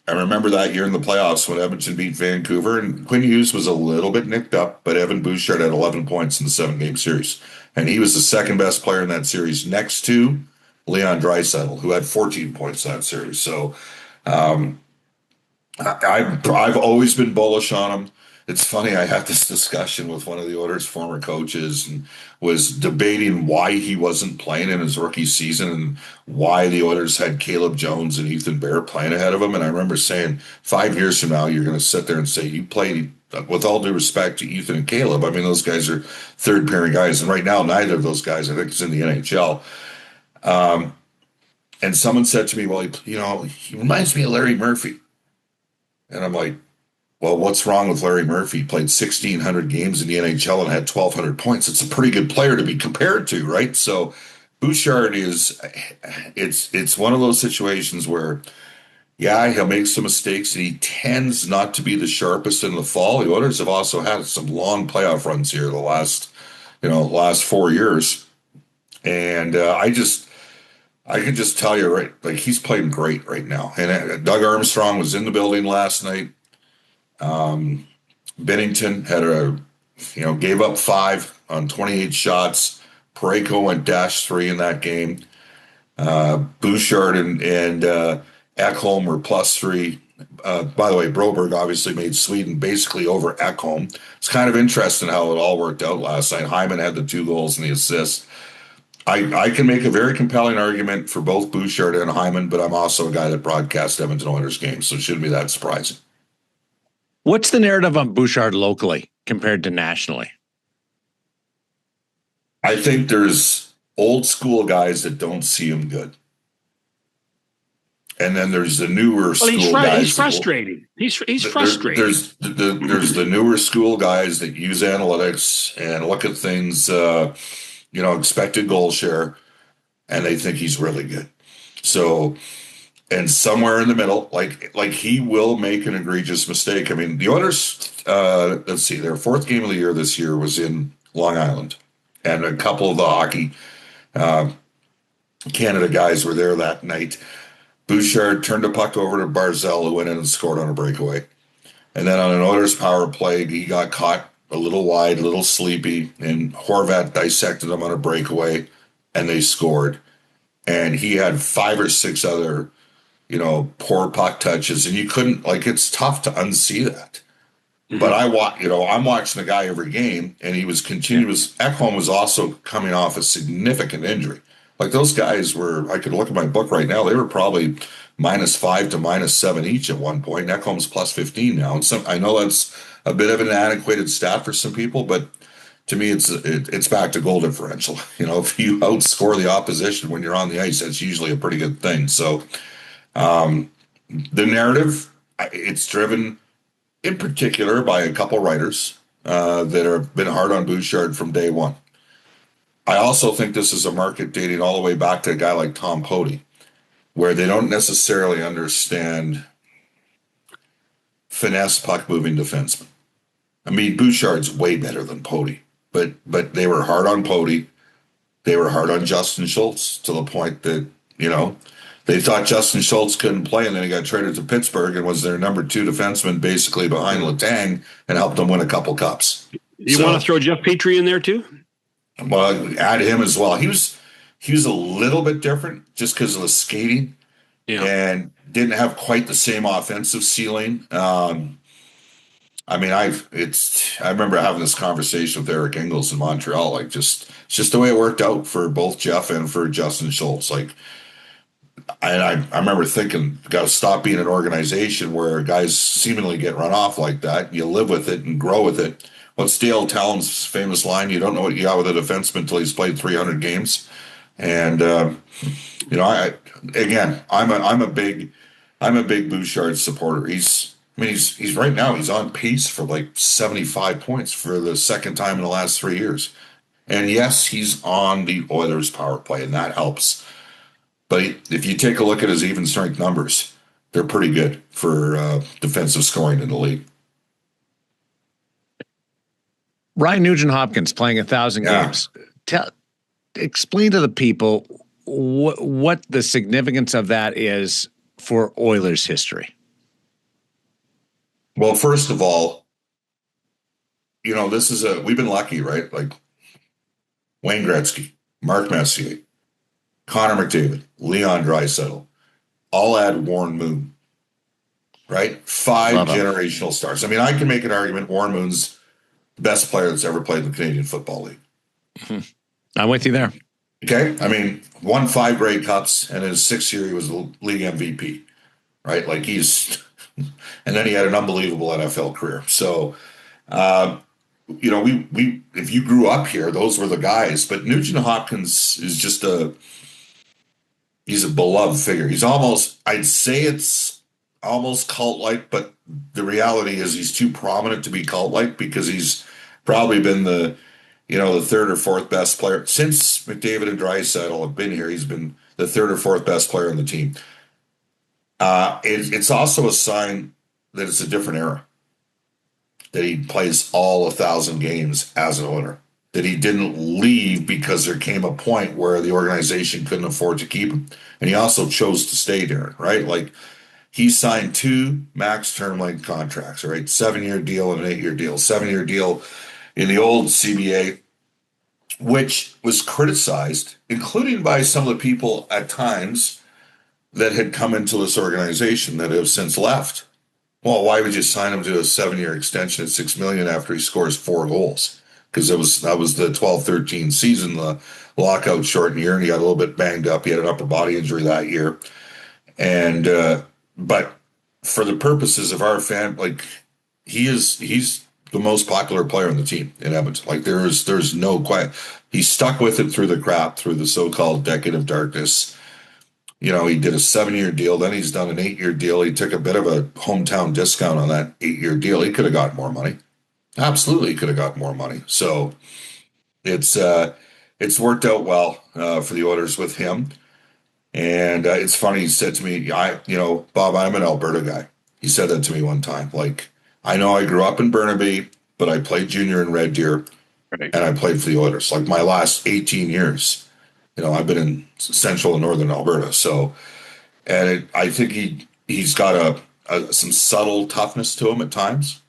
remember that year in the playoffs when Edmonton beat Vancouver, and Quinn Hughes was a little bit nicked up, but Evan Bouchard had 11 points in the 7-game series. And he was the second best player in that series next to Leon Draisaitl, who had 14 points that series. So I've always been bullish on him. It's funny, I had this discussion with one of the Oilers' former coaches and was debating why he wasn't playing in his rookie season and why the Oilers had Caleb Jones and Ethan Bear playing ahead of him. And I remember saying, 5 years from now, you're going to sit there and say, you played, with all due respect to Ethan and Caleb, I mean, those guys are third-pairing guys. And right now, neither of those guys, I think, is in the NHL. And someone said to me, well, he reminds me of Larry Murphy. And I'm like, well, what's wrong with Larry Murphy? He played 1,600 games in the NHL and had 1,200 points. It's a pretty good player to be compared to, right? So Bouchard it's one of those situations where, yeah, he'll make some mistakes, and he tends not to be the sharpest in the fall. The Oilers have also had some long playoff runs here the last 4 years. And I can just tell you, right, like, he's playing great right now. And Doug Armstrong was in the building last night. Bennington had gave up 5 on 28 shots. Parayko went -3 in that game. Bouchard and Ekholm were +3. By the way, Broberg obviously made Sweden basically over Ekholm. It's kind of interesting how it all worked out last night. Hyman had the 2 goals and the assist. I can make a very compelling argument for both Bouchard and Hyman, but I'm also a guy that broadcasts Edmonton Oilers games, so it shouldn't be that surprising. What's the narrative on Bouchard locally compared to nationally? I think there's old school guys that don't see him good. And then there's the newer school guys. He's frustrating. He's frustrating. There's the newer school guys that use analytics and look at things, expected goal share, and they think he's really good. So, and somewhere in the middle, like he will make an egregious mistake. I mean, the Oilers, let's see, their 4th game of the year this year was in Long Island, and a couple of the hockey Canada guys were there that night. Bouchard turned a puck over to Barzal, who went in and scored on a breakaway. And then on an Oilers power play, he got caught a little wide, a little sleepy, and Horvat dissected him on a breakaway, and they scored. And he had 5 or 6 other poor puck touches, and you couldn't, it's tough to unsee that. Mm-hmm. But I'm watching the guy every game, and he was continuous. Yeah. Ekholm was also coming off a significant injury. Like, those guys were, I could look at my book right now, they were probably -5 to -7 each at one point. Ekholm's +15 now. And I know that's a bit of an antiquated stat for some people, but to me, it's back to goal differential. If you outscore the opposition when you're on the ice, that's usually a pretty good thing. So, the narrative, it's driven in particular by a couple writers that have been hard on Bouchard from day one. I also think this is a market dating all the way back to a guy like Tom Poti, where they don't necessarily understand finesse puck-moving defensemen. I mean, Bouchard's way better than Poti, but they were hard on Poti. They were hard on Justin Schultz to the point that, they thought Justin Schultz couldn't play, and then he got traded to Pittsburgh and was their number 2 defenseman, basically behind Letang, and helped them win a couple cups. You want to throw Jeff Petrie in there too? Well, add him as well. He was a little bit different just because of the skating, and didn't have quite the same offensive ceiling. I mean, I remember having this conversation with Eric Engels in Montreal. Like, it's just the way it worked out for both Jeff and for Justin Schultz. Like, and I remember thinking, got to stop being an organization where guys seemingly get run off like that. You live with it and grow with it. What's Dale Talon's famous line? You don't know what you got with a defenseman until he's played 300 games. And you know, I'm a big Bouchard supporter. He's right now, he's on pace for like 75 points for the second time in the last 3 years. And yes, he's on the Oilers power play, and that helps. But if you take a look at his even strength numbers, they're pretty good for defensive scoring in the league. Ryan Nugent-Hopkins playing 1,000 games. Explain to the people what the significance of that is for Oilers history. Well, first of all, you know, we've been lucky, right? Like Wayne Gretzky, Mark Messier, Connor McDavid, Leon Draisaitl, all had Warren Moon, right? 5 generational stars. I mean, I can make an argument Warren Moon's the best player that's ever played in the Canadian Football League. Mm-hmm. I'm with you there. Okay? I mean, won 5 Grey Cups, and in his 6th year, he was the league MVP, right? Like, and then he had an unbelievable NFL career. So, you know, we if you grew up here, those were the guys. But Nugent-Hopkins is just he's a beloved figure. He's I'd say it's almost cult-like, but the reality is he's too prominent to be cult-like because he's probably been the 3rd or 4th best player. Since McDavid and Draisaitl have been here, he's been the 3rd or 4th best player on the team. It's also a sign that it's a different era, that he plays all 1,000 games as an Oiler, that he didn't leave because there came a point where the organization couldn't afford to keep him. And he also chose to stay there, right? Like, he signed 2 max term length contracts, right? 7-year deal and an 8-year deal. 7-year deal in the old CBA, which was criticized, including by some of the people at times that had come into this organization that have since left. Well, why would you sign him to a 7-year extension at $6 million after he scores 4 goals? Because that was the 12-13 season, the lockout shortened year, and he got a little bit banged up. He had an upper body injury that year. And but for the purposes of our fan, like, he's the most popular player on the team in Edmonton. Like, there's no quiet. He stuck with it through the crap, through the so-called decade of darkness. You know, he did a 7-year deal. Then he's done an 8-year deal. He took a bit of a hometown discount on that 8-year deal. He could have got more money. Absolutely could have got more money. So it's worked out well for the Oilers with him. And it's funny, he said to me, Bob, I'm an Alberta guy. He said that to me one time. Like, I know I grew up in Burnaby, but I played junior in Red Deer, and I played for the Oilers. Like, my last 18 years, I've been in central and northern Alberta. So, and I think he's got some subtle toughness to him at times.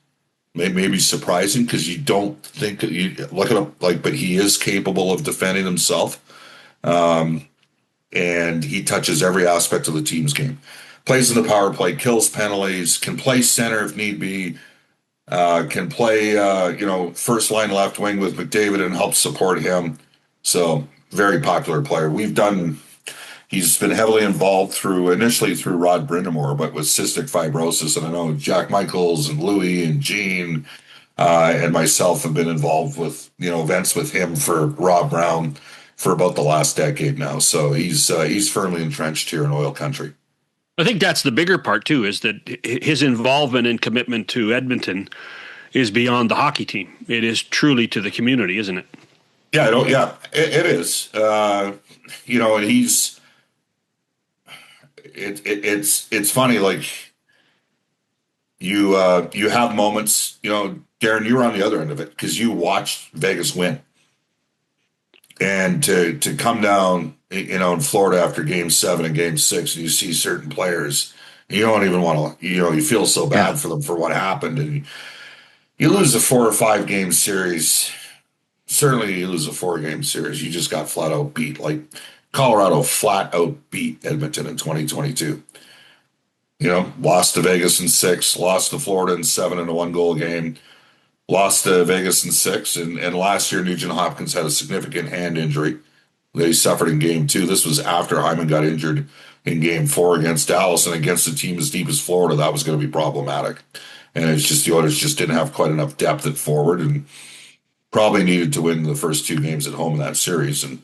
Maybe surprising because you don't think you look at him but he is capable of defending himself. And he touches every aspect of the team's game. Plays in the power play, kills penalties, can play center if need be, can play, first line left wing with McDavid and help support him. So, very popular player. He's been heavily involved initially through Rod Brindamore, but with cystic fibrosis. And I know Jack Michaels and Louie and Gene and myself have been involved with, events with him for Rob Brown for about the last decade now. So he's firmly entrenched here in oil country. I think that's the bigger part too, is that his involvement and commitment to Edmonton is beyond the hockey team. It is truly to the community, isn't it? Yeah, it is. And it's funny. Like, you have moments. Daren, you were on the other end of it because you watched Vegas win. And to come down, in Florida after Game 7 and Game 6, and you see certain players, you don't even want to, you feel so bad for them for what happened. And, You lose a 4 or 5 game series. Certainly, you lose a 4-game series. You just got flat out beat. Like Colorado flat out beat Edmonton in 2022. Lost to Vegas in 6, lost to Florida in 7 in a 1-goal game, lost to Vegas in 6. And last year, Nugent-Hopkins had a significant hand injury that he suffered in game 2. This was after Hyman got injured in game 4 against Dallas, and against a team as deep as Florida, that was going to be problematic. And it's just the Oilers just didn't have quite enough depth at forward and probably needed to win the first 2 games at home in that series. And,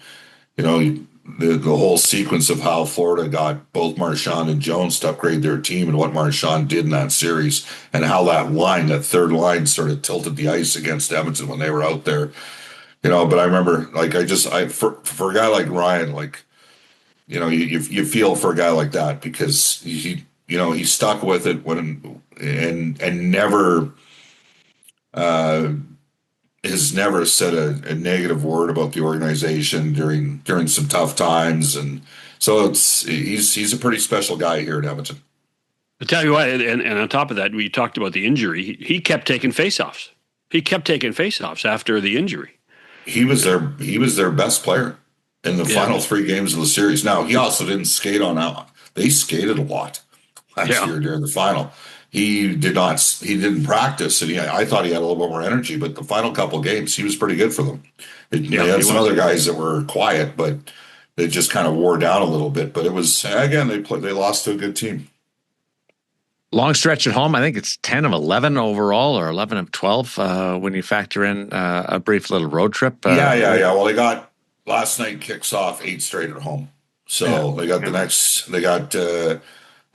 the whole sequence of how Florida got both Marchand and Jones to upgrade their team and what Marchand did in that series and how that third line sort of tilted the ice against Edmonton when they were out there. But I remember, for a guy like Ryan, you feel for a guy like that because he stuck with it and never has never said a negative word about the organization during some tough times, and so he's a pretty special guy here in Edmonton. I tell you what, and on top of that, we talked about the injury. He kept taking faceoffs. He kept taking faceoffs after the injury. He was their best player in the final 3 games of the series. Now he also didn't skate on out. They skated a lot last year during the final. He didn't practice, and I thought he had a little bit more energy, but the final couple of games, he was pretty good for them. They had some other guys that were quiet, but they just kind of wore down a little bit. But it was, again, they lost to a good team. Long stretch at home. I think it's 10 of 11 overall, or 11 of 12 when you factor in a brief little road trip. Yeah. Well, they got last night kicks off 8 straight at home. So they got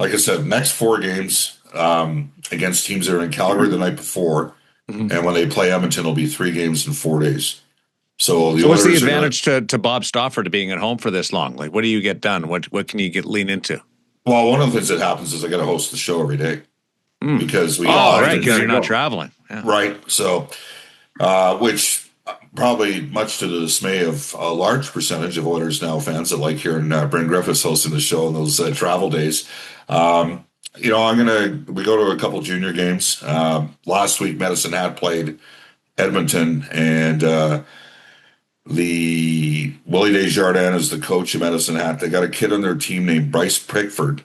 like I said, next 4 games against teams that are in Calgary the night before. Mm-hmm. And when they play Edmonton, it'll be 3 games in 4 days. So what's the advantage to Bob Stauffer to being at home for this long? Like, what do you get done? What can you lean into? Well, one of the things that happens is I got to host the show every day because because you're not traveling. Yeah. Right. So, which probably much to the dismay of a large percentage of Oilers Now fans that like hearing Brent Griffiths hosting the show on those travel days. We go to a couple junior games. Last week, Medicine Hat played Edmonton, and the Willie Desjardins is the coach of Medicine Hat. They got a kid on their team named Bryce Pickford.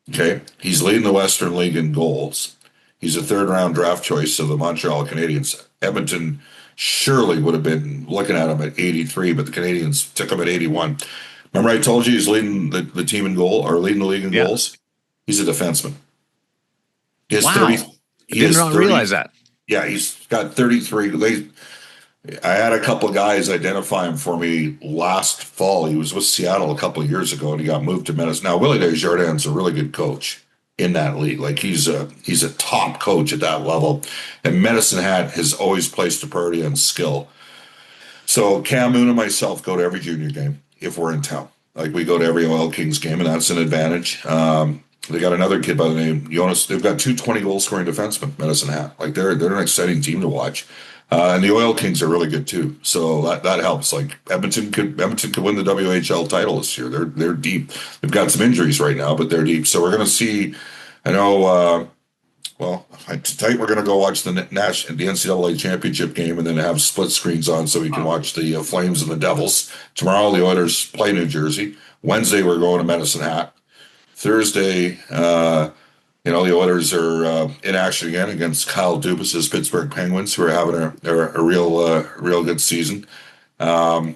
Okay. He's leading the Western League in goals. He's a 3rd-round draft choice of the Montreal Canadiens. Edmonton surely would have been looking at him at 83, but the Canadiens took him at 81. Remember I told you he's leading the team in goal, or leading the league in goals? He's a defenseman. Did not realize that. Yeah, he's got 33. I had a couple of guys identify him for me last fall. He was with Seattle a couple of years ago, and he got moved to Medicine. Now, Willie Desjardins is a really good coach in that league. Like, he's a top coach at that level. And Medicine Hat has always placed a priority on skill. So Cam Moon and myself go to every junior game if we're in town. Like, we go to every Oil Kings game, and that's an advantage. They got another kid by the name Jonas. They've got 2 20-goal scoring defensemen, Medicine Hat. Like, they're an exciting team to watch. And the Oil Kings are really good too, so that helps. Like, Edmonton could win the WHL title this year. They're deep. They've got some injuries right now, but they're deep. So we're going to see. I know. Tonight we're going to go watch the NCAA championship game, and then have split screens on so we can watch the Flames and the Devils. Tomorrow the Oilers play New Jersey. Wednesday we're going to Medicine Hat. Thursday, the Oilers are in action again against Kyle Dubas's Pittsburgh Penguins, who are having a real good season. So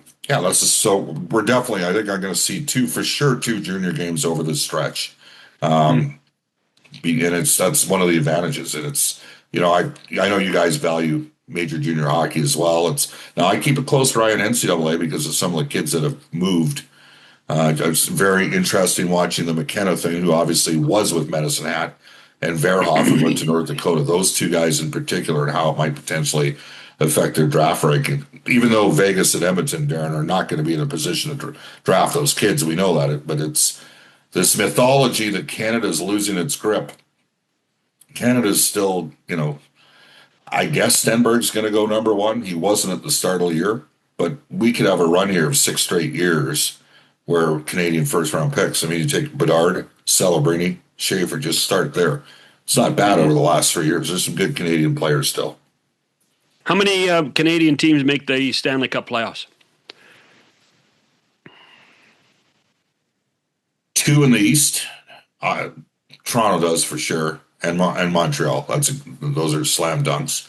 we're definitely, I think I'm going to see 2 junior games over this stretch. And that's one of the advantages. And it's, I know you guys value major junior hockey as well. Now I keep a close eye on NCAA because of some of the kids that have moved. It's very interesting watching the McKenna thing, who obviously was with Medicine Hat, and Verhoff, who went to North Dakota. Those 2 guys in particular, and how it might potentially affect their draft ranking. Even though Vegas and Edmonton, Daren, are not going to be in a position to draft those kids, we know that. But it's this mythology that Canada's losing its grip. Canada's still, I guess Stenberg's going to go number 1. He wasn't at the start of the year, but we could have a run here of 6 straight years where Canadian first-round picks. I mean, you take Bedard, Celebrini, Schaefer, just start there. It's not bad over the last 3 years. There's some good Canadian players still. How many Canadian teams make the Stanley Cup playoffs? 2 in the East. Toronto does for sure, and Montreal. Those are slam dunks.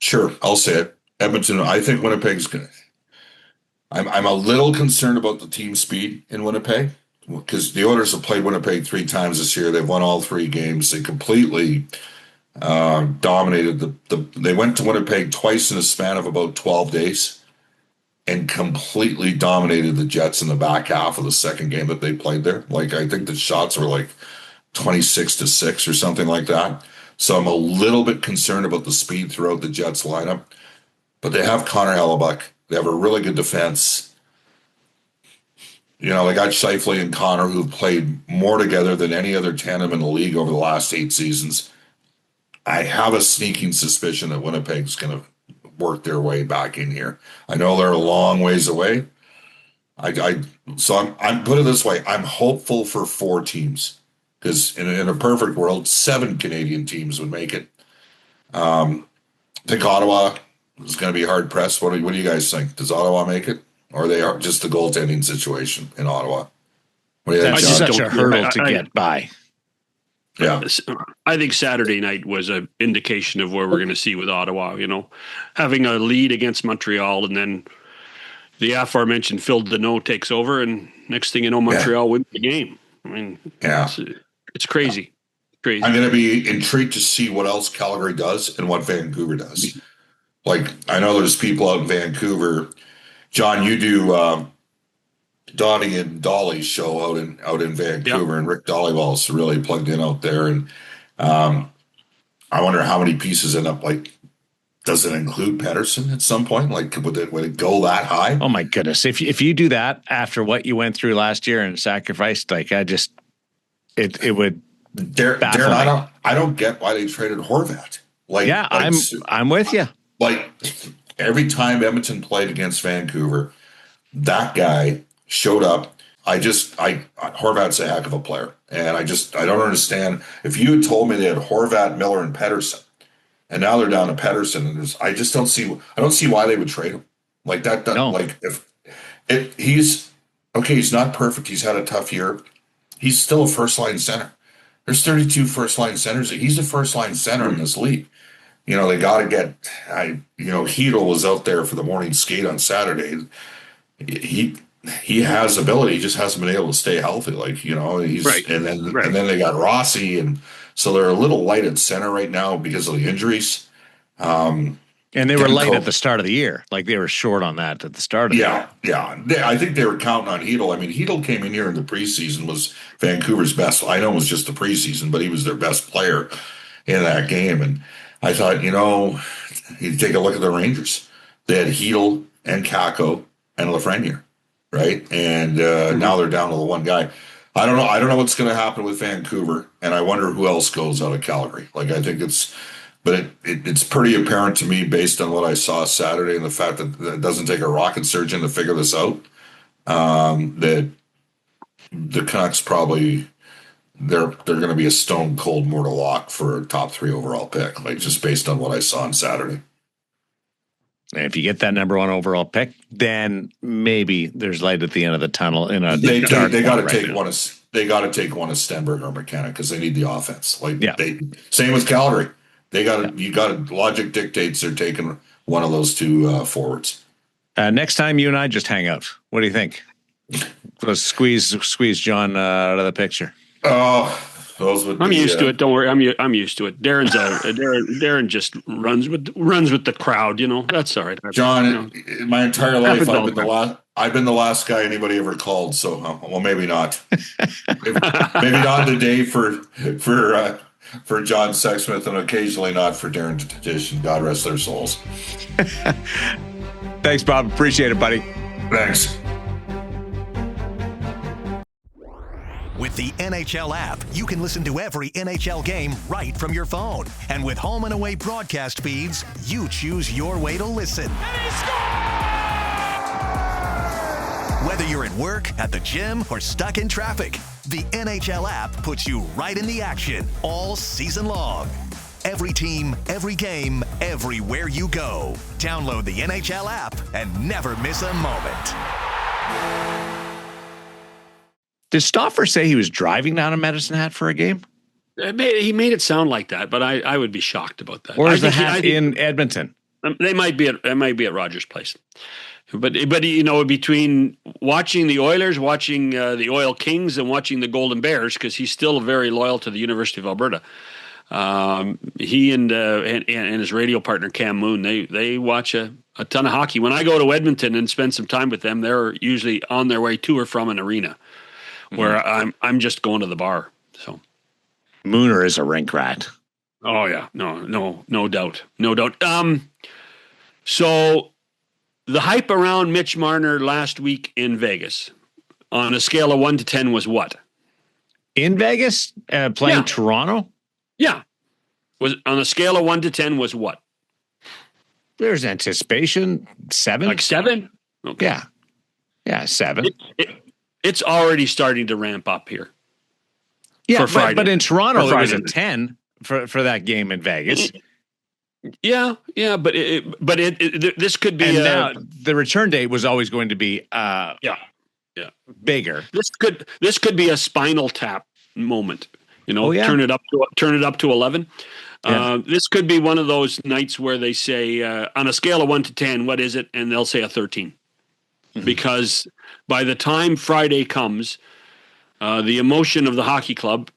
Sure, I'll say it. Edmonton. I think Winnipeg's going to. I'm a little concerned about the team speed in Winnipeg, because the Oilers have played Winnipeg 3 times this year. They've won all 3 games. They completely dominated they went to Winnipeg twice in a span of about 12 days and completely dominated the Jets in the back half of the second game that they played there. Like, I think the shots were like 26-6 or something like that. So I'm a little bit concerned about the speed throughout the Jets lineup. But they have Connor Hellebuck. They have a really good defense. You know, they got Scheifele and Connor, who've played more together than any other tandem in the league over the last 8 seasons. I have a sneaking suspicion that Winnipeg's going to work their way back in here. I know they're a long ways away. So I'm put it this way. I'm hopeful for 4 teams, because in a perfect world, 7 Canadian teams would make it. I think Ottawa is going to be hard pressed. What do you guys think? Does Ottawa make it, or are they just the goaltending situation in Ottawa? What do you think, That's John? such a hurdle to get by. Yeah, I think Saturday night was an indication of where we're going to see with Ottawa. You know, having a lead against Montreal, and then the aforementioned Phil Deneau takes over, and next thing you know, Montreal wins the game. I mean, it's crazy. Crazy. I'm going to be intrigued to see what else Calgary does and what Vancouver does. Like, I know there's people out in Vancouver. John, you do Donnie and Dolly's show out in Vancouver, and Rick Dollywall's really plugged in out there. And I wonder how many pieces end up, like, does it include Pettersson at some point? Like, would it go that high? Oh my goodness! If you do that after what you went through last year and sacrificed, like, it would. Daren, I don't get why they traded Horvat. I'm with you. Like, every time Edmonton played against Vancouver, that guy showed up. Horvat's a heck of a player, and I don't understand. If you had told me they had Horvat, Miller, and Pettersson, and now they're down to Pettersson, and I don't see why they would trade him like that. No. Like, he's not perfect. He's had a tough year. He's still a first line center. There's 32 first line centers. He's a first line center in this league. You know, they got to get. Hedl was out there for the morning skate on Saturday. He has ability. He just hasn't been able to stay healthy. Like, you know, he's right. And then they got Rossi, and so they're a little light at center right now because of the injuries. And they were light at the start of the year. Like, they were short on that at the start of the year. Yeah. I think they were counting on Hedl. I mean, Hedl came in here in the preseason, was Vancouver's best. I know it was just the preseason, but he was their best player in that game. And I thought, you take a look at the Rangers. They had Hedl and Kakko and Lafreniere, right? And now they're down to the one guy. I don't know what's going to happen with Vancouver, and I wonder who else goes out of Calgary. Like, I think it's pretty apparent to me, based on what I saw Saturday and the fact that it doesn't take a rocket surgeon to figure this out, that the Canucks probably they're going to be a stone cold mortal lock for a top 3 overall pick, like, just based on what I saw on Saturday. And if you get that number 1 overall pick, then maybe there's light at the end of the tunnel. They got to take one of They got to take one of Stenberg or McKenna because they need the offense. Same with Calgary. Logic dictates they're taking one of those 2 forwards. Next time you and I just hang out. What do you think? Let's squeeze John out of the picture. Oh, those would. I'm used to it. Don't worry. I'm used to it. Daren just runs with the crowd. You know, that's all right. John, my entire life I've been the last guy anybody ever called. So, well, maybe not. Maybe not today for John Sexsmith, and occasionally not for Daren Tradition. God rest their souls. Thanks, Bob. Appreciate it, buddy. Thanks. With the NHL app, you can listen to every NHL game right from your phone. And with home and away broadcast feeds, you choose your way to listen. And he scores! Whether you're at work, at the gym, or stuck in traffic, the NHL app puts you right in the action all season long. Every team, every game, everywhere you go. Download the NHL app and never miss a moment. Did Stauffer say he was driving down to Medicine Hat for a game? He made it sound like that, but I would be shocked about that. Or is the hat in Edmonton? They might be at Rogers Place. But between watching the Oilers, watching the Oil Kings, and watching the Golden Bears, because he's still very loyal to the University of Alberta. He and his radio partner Cam Moon, they watch a ton of hockey. When I go to Edmonton and spend some time with them, they're usually on their way to or from an arena, where I'm just going to the bar. So Mooner is a rink rat. Oh yeah, no doubt. So the hype around Mitch Marner last week in Vegas, on a scale of 1 to 10, was what? In Vegas, playing Toronto? Yeah. Was on a scale of 1 to 10 was what? There's anticipation. 7? Like 7? Okay. Yeah, 7. It's already starting to ramp up here. Yeah, for Friday. But in Toronto, it was a Friday. 10 for that game in Vegas. Yeah, but this could be. And now the return date was always going to be bigger. This could be a Spinal Tap moment. Turn it up to 11. Yeah. This could be one of those nights where they say, on a scale of 1 to 10, what is it? And they'll say a 13. Because by the time Friday comes, the emotion of the hockey club,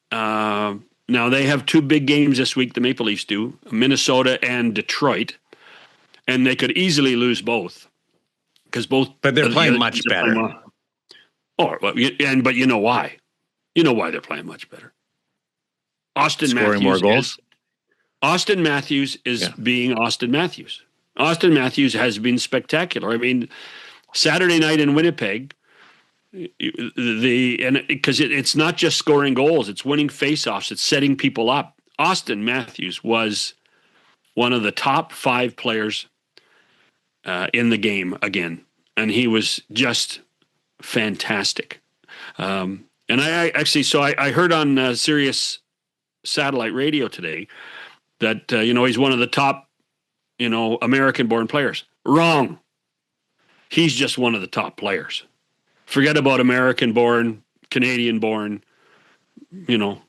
now they have 2 big games this week, the Maple Leafs do, Minnesota and Detroit, and they could easily lose both. But they're playing much better. But you know why? You know why they're playing much better. Scoring more goals. Austin Matthews is being Austin Matthews. Austin Matthews has been spectacular. I mean, Saturday night in Winnipeg, because it's not just scoring goals, it's winning faceoffs, it's setting people up. Austin Matthews was one of the top 5 players in the game again, and he was just fantastic. And I heard on Sirius satellite radio today that he's one of the top American-born players. Wrong. He's just one of the top players. Forget about American-born, Canadian-born,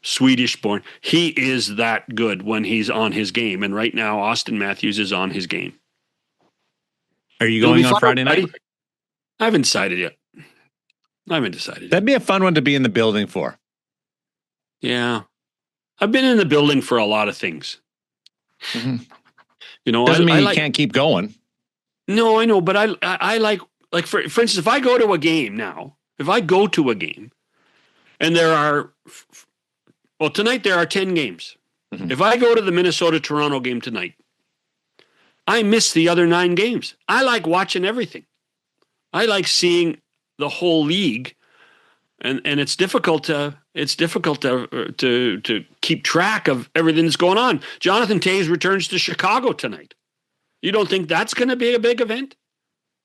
Swedish-born. He is that good when he's on his game, and right now Austin Matthews is on his game. Are you going on Friday night? I haven't decided yet. That'd be a fun one to be in the building for. Yeah. I've been in the building for a lot of things. Mm-hmm. Doesn't mean you can't keep going. No, I know, but I like for instance, if I go to a game, and there are, tonight there are 10 games. Mm-hmm. If I go to the Minnesota-Toronto game tonight, I miss the other 9 games. I like watching everything. I like seeing the whole league, and it's difficult to keep track of everything that's going on. Jonathan Toews returns to Chicago tonight. You don't think that's going to be a big event?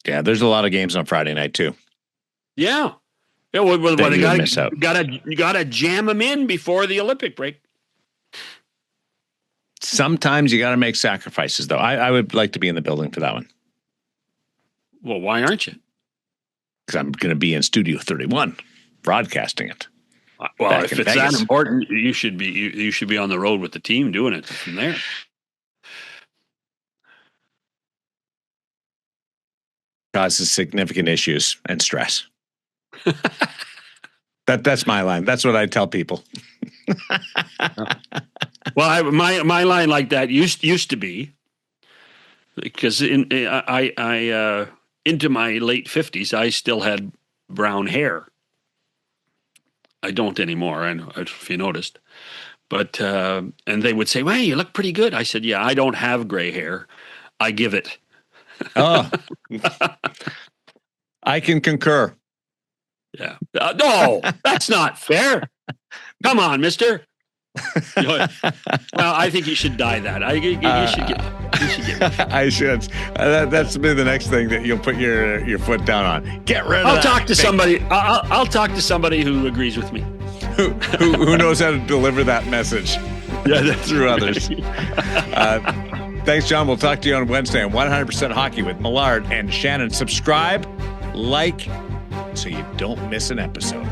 Yeah, there's a lot of games on Friday night too. Yeah. Well, you gotta jam them in before the Olympic break. Sometimes you got to make sacrifices, though. I would like to be in the building for that one. Well, why aren't you? Because I'm going to be in Studio 31, broadcasting it. Well, if it's that important, you should be on the road with the team doing it from there. Causes significant issues and stress. That's my line. That's what I tell people. Well, my line like that used to be, because I into my late 50s, I still had brown hair. I don't anymore. I know if you noticed, but and they would say, "Well, you look pretty good." I said, "Yeah, I don't have gray hair. I give it." Oh, I can concur. Yeah. No, that's not fair. Come on, mister. Well, I think you should dye that. You should get. I should. That's be the next thing that you'll put your foot down on. Get rid of I'll that. talk to somebody. I'll talk to somebody who agrees with me. Who knows how to deliver that message? Yeah, that's through others. Thanks, John. We'll talk to you on Wednesday on 100% Hockey with Millard and Shannon. Subscribe, like, so you don't miss an episode.